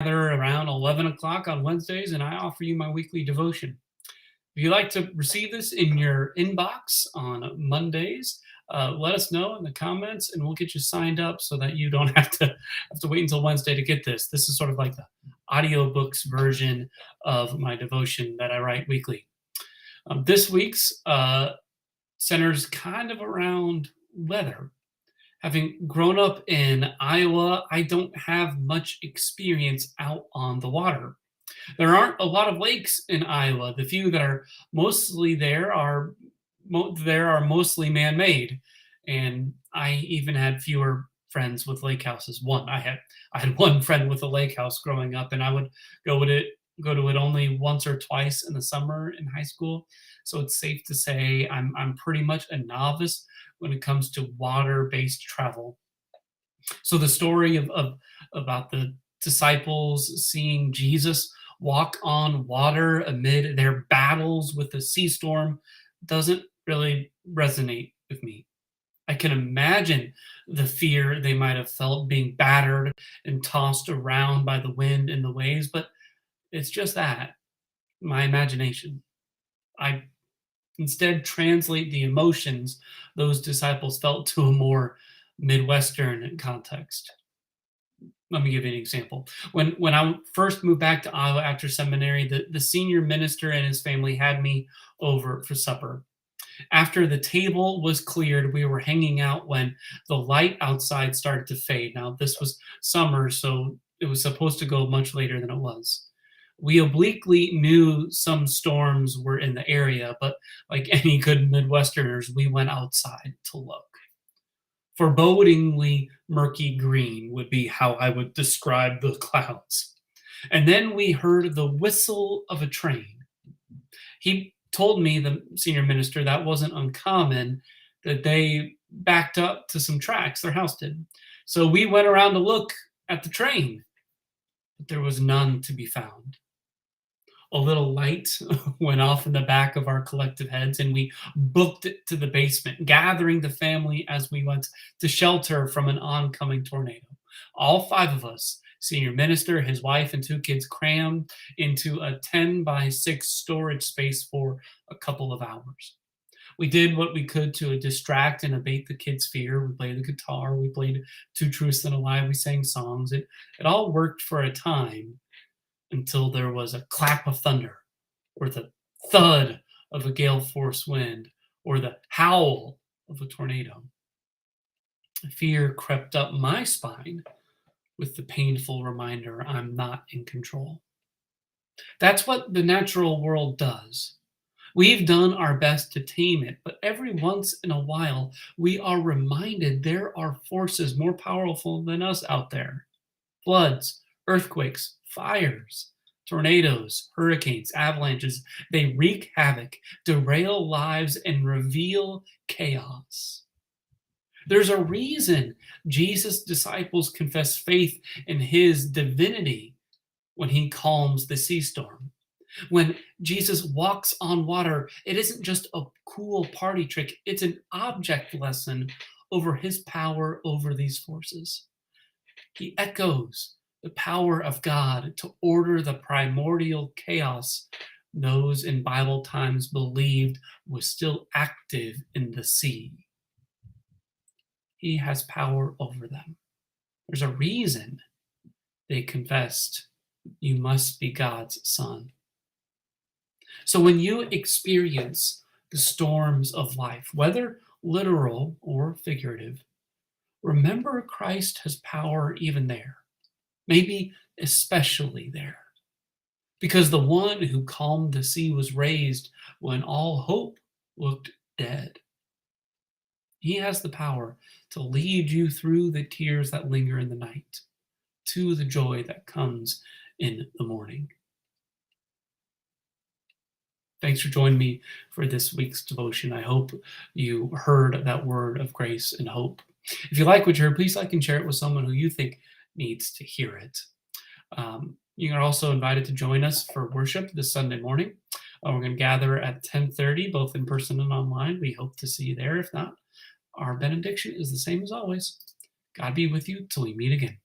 gather around 11 o'clock on Wednesdays, and I offer you my weekly devotion. If you'd like to receive this in your inbox on Mondays, let us know in the comments, and we'll get you signed up so that you don't have to wait until Wednesday to get this. This is sort of like the audiobooks version of my devotion that I write weekly. This week's centers kind of around weather. Having grown up in Iowa, I don't have much experience out on the water. There aren't a lot of lakes in Iowa. The few that are mostly there are mostly man-made, and I even had fewer friends with lake houses. I had one friend with a lake house growing up, and I would go to it only once or twice in the summer in high school. So it's safe to say I'm pretty much a novice when it comes to water-based travel. So the story of about the disciples seeing Jesus walk on water amid their battles with the sea storm doesn't really resonate with me. I can imagine the fear they might have felt being battered and tossed around by the wind and the waves, but it's just that, my imagination. I instead translate the emotions those disciples felt to a more Midwestern context. Let me give you an example. When I first moved back to Iowa after seminary, the senior minister and his family had me over for supper. After the table was cleared, we were hanging out when the light outside started to fade. Now, this was summer, so it was supposed to go much later than it was. We obliquely knew some storms were in the area, but like any good Midwesterners, we went outside to look. Forebodingly murky green would be how I would describe the clouds. And then we heard the whistle of a train. He told me, the senior minister, that wasn't uncommon, that they backed up to some tracks, their house did. So we went around to look at the train, but there was none to be found. A little light went off in the back of our collective heads, and we booked it to the basement, gathering the family as we went to shelter from an oncoming tornado. All five of us, senior minister, his wife, and two kids, crammed into a 10 by 6 storage space for a couple of hours. We did what we could to distract and abate the kids' fear. We played the guitar, we played Two Truths and a Lie, we sang songs. It all worked for a time, until there was a clap of thunder, or the thud of a gale force wind, or the howl of a tornado. Fear crept up my spine with the painful reminder I'm not in control. That's what the natural world does. We've done our best to tame it, but every once in a while, we are reminded there are forces more powerful than us out there. Floods, earthquakes, fires, tornadoes, hurricanes, avalanches. They wreak havoc, derail lives, and reveal chaos. There's a reason Jesus' disciples confess faith in his divinity when he calms the sea storm. When Jesus walks on water, it isn't just a cool party trick, it's an object lesson over his power over these forces. He echoes the power of God to order the primordial chaos those in Bible times believed was still active in the sea. He has power over them. There's a reason they confessed, "You must be God's son." So when you experience the storms of life, whether literal or figurative, remember Christ has power even there. Maybe especially there, because the one who calmed the sea was raised when all hope looked dead. He has the power to lead you through the tears that linger in the night to the joy that comes in the morning. Thanks for joining me for this week's devotion. I hope you heard that word of grace and hope. If you like what you heard, please like and share it with someone who you think needs to hear it. You are also invited to join us for worship this Sunday morning. We're going to gather at 10:30, both in person and online. We hope to see you there. If not, our benediction is the same as always. God be with you till we meet again.